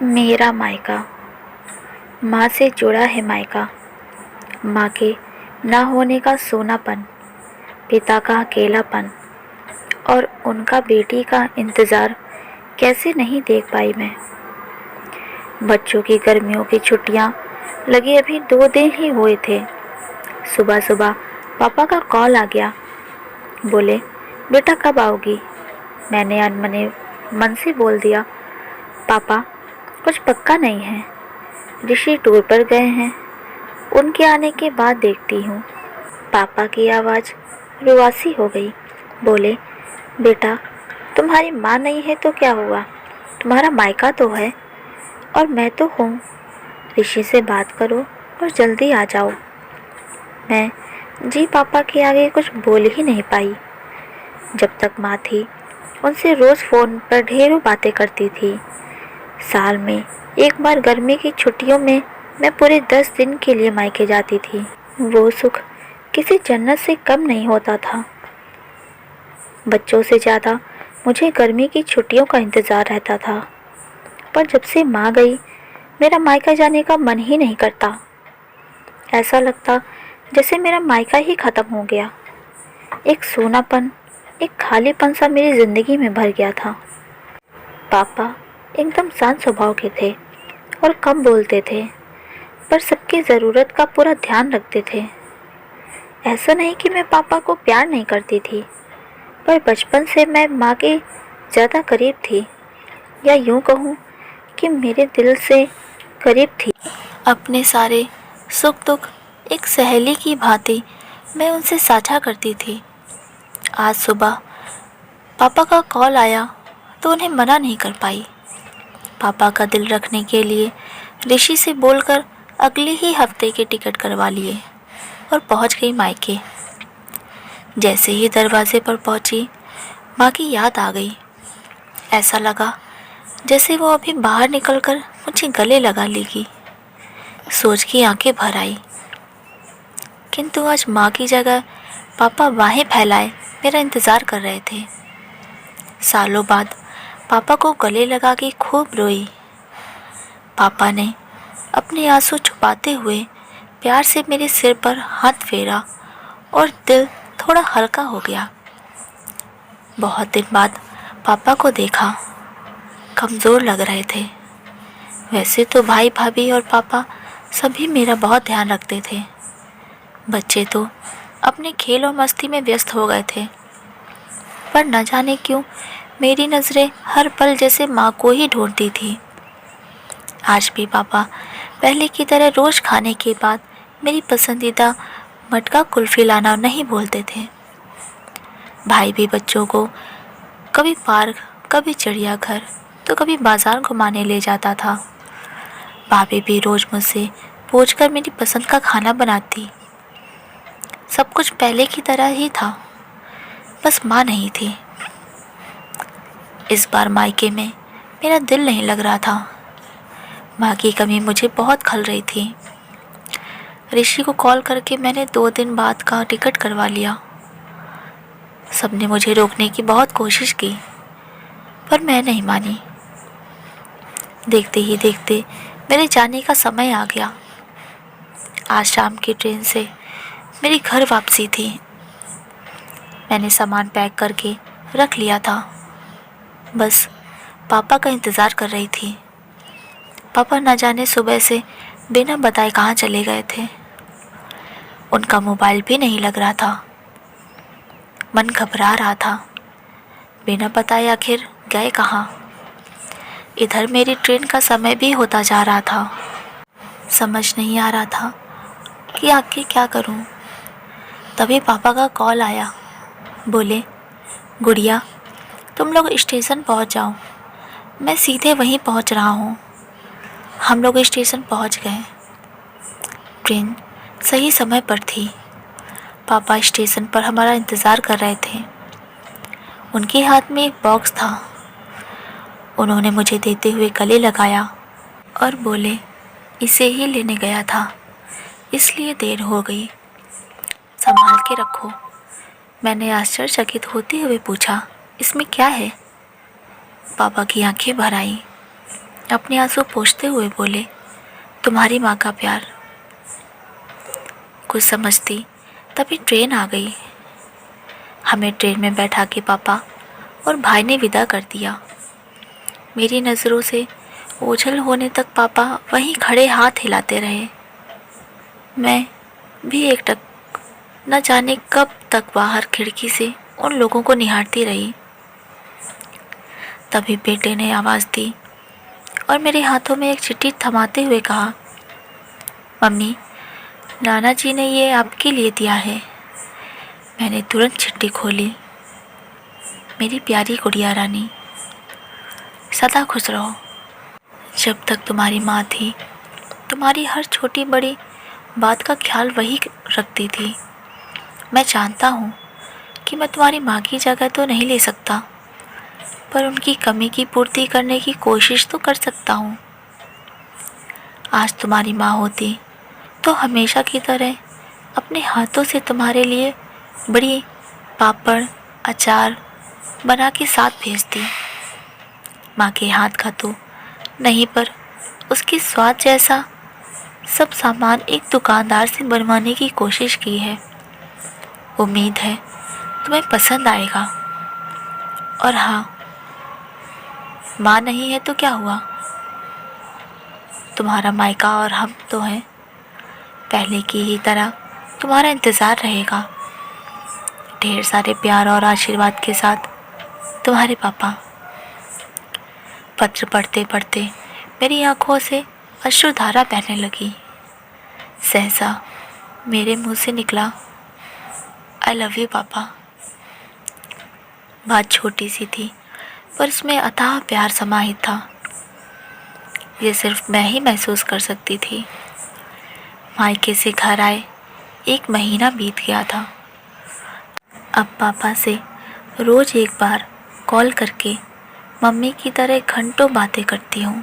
मेरा मायका। माँ से जुड़ा है मायका। माँ के ना होने का सोनापन, पिता का अकेलापन और उनका बेटी का इंतज़ार कैसे नहीं देख पाई मैं। बच्चों की गर्मियों की छुट्टियाँ लगी अभी 2 दिन ही हुए थे। सुबह सुबह पापा का कॉल आ गया। बोले, बेटा कब आओगी? मैंने अनमने मन से बोल दिया, पापा कुछ पक्का नहीं है, ऋषि टूर पर गए हैं, उनके आने के बाद देखती हूँ। पापा की आवाज़ रुआसी हो गई। बोले, बेटा तुम्हारी माँ नहीं है तो क्या हुआ, तुम्हारा मायका तो है और मैं तो हूँ। ऋषि से बात करो और जल्दी आ जाओ। मैं जी पापा के आगे कुछ बोल ही नहीं पाई। जब तक माँ थी उनसे रोज़ फ़ोन पर ढेरों बातें करती थी। साल में एक बार गर्मी की छुट्टियों में मैं पूरे 10 दिन के लिए मायके जाती थी। वो सुख किसी जन्नत से कम नहीं होता था। बच्चों से ज़्यादा मुझे गर्मी की छुट्टियों का इंतज़ार रहता था। पर जब से माँ गई मेरा मायका जाने का मन ही नहीं करता। ऐसा लगता जैसे मेरा मायका ही ख़त्म हो गया। एक सूनापन, एक खालीपन सा मेरी ज़िंदगी में भर गया था। पापा एकदम शांत स्वभाव के थे और कम बोलते थे, पर सबकी ज़रूरत का पूरा ध्यान रखते थे। ऐसा नहीं कि मैं पापा को प्यार नहीं करती थी, पर बचपन से मैं माँ के ज़्यादा करीब थी, या यूँ कहूँ कि मेरे दिल से करीब थी। अपने सारे सुख दुख एक सहेली की भांति मैं उनसे साझा करती थी। आज सुबह पापा का कॉल आया तो उन्हें मना नहीं कर पाई। पापा का दिल रखने के लिए ऋषि से बोलकर अगले ही हफ्ते के टिकट करवा लिए और पहुंच गई मायके। जैसे ही दरवाजे पर पहुंची माँ की याद आ गई। ऐसा लगा जैसे वो अभी बाहर निकलकर मुझे गले लगा लेगी। सोच की आंखें भर आई, किंतु आज माँ की जगह पापा बाहें फैलाए मेरा इंतज़ार कर रहे थे। सालों बाद पापा को गले लगा के खूब रोई। पापा ने अपने आंसू छुपाते हुए प्यार से मेरे सिर पर हाथ फेरा और दिल थोड़ा हल्का हो गया। बहुत दिन बाद पापा को देखा, कमज़ोर लग रहे थे। वैसे तो भाई भाभी और पापा सभी मेरा बहुत ध्यान रखते थे। बच्चे तो अपने खेल और मस्ती में व्यस्त हो गए थे, पर न जाने क्यों मेरी नज़रें हर पल जैसे माँ को ही ढूंढती थी। आज भी पापा पहले की तरह रोज़ खाने के बाद मेरी पसंदीदा मटका कुल्फ़ी लाना नहीं भूलते थे। भाई भी बच्चों को कभी पार्क, कभी चिड़ियाघर तो कभी बाज़ार घुमाने ले जाता था। भाभी भी रोज़ मुझसे पूछकर मेरी पसंद का खाना बनाती। सब कुछ पहले की तरह ही था, बस माँ नहीं थी। इस बार मायके में मेरा दिल नहीं लग रहा था। माँ की कमी मुझे बहुत खल रही थी। ऋषि को कॉल करके मैंने 2 दिन बाद का टिकट करवा लिया। सबने मुझे रोकने की बहुत कोशिश की, पर मैं नहीं मानी। देखते ही देखते मेरे जाने का समय आ गया। आज शाम की ट्रेन से मेरी घर वापसी थी। मैंने सामान पैक करके रख लिया था, बस पापा का इंतज़ार कर रही थी। पापा न जाने सुबह से बिना बताए कहाँ चले गए थे। उनका मोबाइल भी नहीं लग रहा था। मन घबरा रहा था, बिना बताए आखिर गए कहाँ। इधर मेरी ट्रेन का समय भी होता जा रहा था। समझ नहीं आ रहा था कि आगे क्या करूं। तभी पापा का कॉल आया। बोले, गुड़िया तुम लोग स्टेशन पहुंच जाओ, मैं सीधे वहीं पहुंच रहा हूं। हम लोग स्टेशन पहुंच गए। ट्रेन सही समय पर थी। पापा स्टेशन पर हमारा इंतज़ार कर रहे थे। उनके हाथ में एक बॉक्स था। उन्होंने मुझे देते हुए गले लगाया और बोले, इसे ही लेने गया था, इसलिए देर हो गई, संभाल के रखो। मैंने आश्चर्यचकित होते हुए पूछा, इसमें क्या है? पापा की आंखें भर आईं। अपने आंसू पोंछते हुए बोले, तुम्हारी माँ का प्यार। कुछ समझती तभी ट्रेन आ गई। हमें ट्रेन में बैठा के पापा और भाई ने विदा कर दिया। मेरी नज़रों से ओझल होने तक पापा वहीं खड़े हाथ हिलाते रहे। मैं भी एकटक न जाने कब तक बाहर खिड़की से उन लोगों को निहारती रही। तभी बेटे ने आवाज़ दी और मेरे हाथों में एक चिट्ठी थमाते हुए कहा, मम्मी, नाना जी ने ये आपके लिए दिया है। मैंने तुरंत चिट्ठी खोली। मेरी प्यारी गुड़िया रानी, सदा खुश रहो। जब तक तुम्हारी माँ थी, तुम्हारी हर छोटी बड़ी बात का ख्याल वही रखती थी। मैं जानता हूँ कि मैं तुम्हारी माँ की जगह तो नहीं ले सकता, पर उनकी कमी की पूर्ति करने की कोशिश तो कर सकता हूँ। आज तुम्हारी माँ होती तो हमेशा की तरह अपने हाथों से तुम्हारे लिए बड़ी पापड़ अचार बना के साथ भेजती। माँ के हाथ का तो नहीं, पर उसके स्वाद जैसा सब सामान एक दुकानदार से बनवाने की कोशिश की है। उम्मीद है तुम्हें पसंद आएगा। और हाँ, माँ नहीं है तो क्या हुआ, तुम्हारा मायका और हम तो हैं। पहले की ही तरह तुम्हारा इंतज़ार रहेगा। ढेर सारे प्यार और आशीर्वाद के साथ, तुम्हारे पापा। पत्र पढ़ते पढ़ते मेरी आंखों से अश्रुधारा बहने लगी। सहसा मेरे मुंह से निकला, आई लव यू पापा। बात छोटी सी थी, पर इसमें अथाह प्यार समाहित था। ये सिर्फ मैं ही महसूस कर सकती थी। मायके से घर आए 1 महीना बीत गया था। अब पापा से रोज़ एक बार कॉल करके मम्मी की तरह घंटों बातें करती हूँ।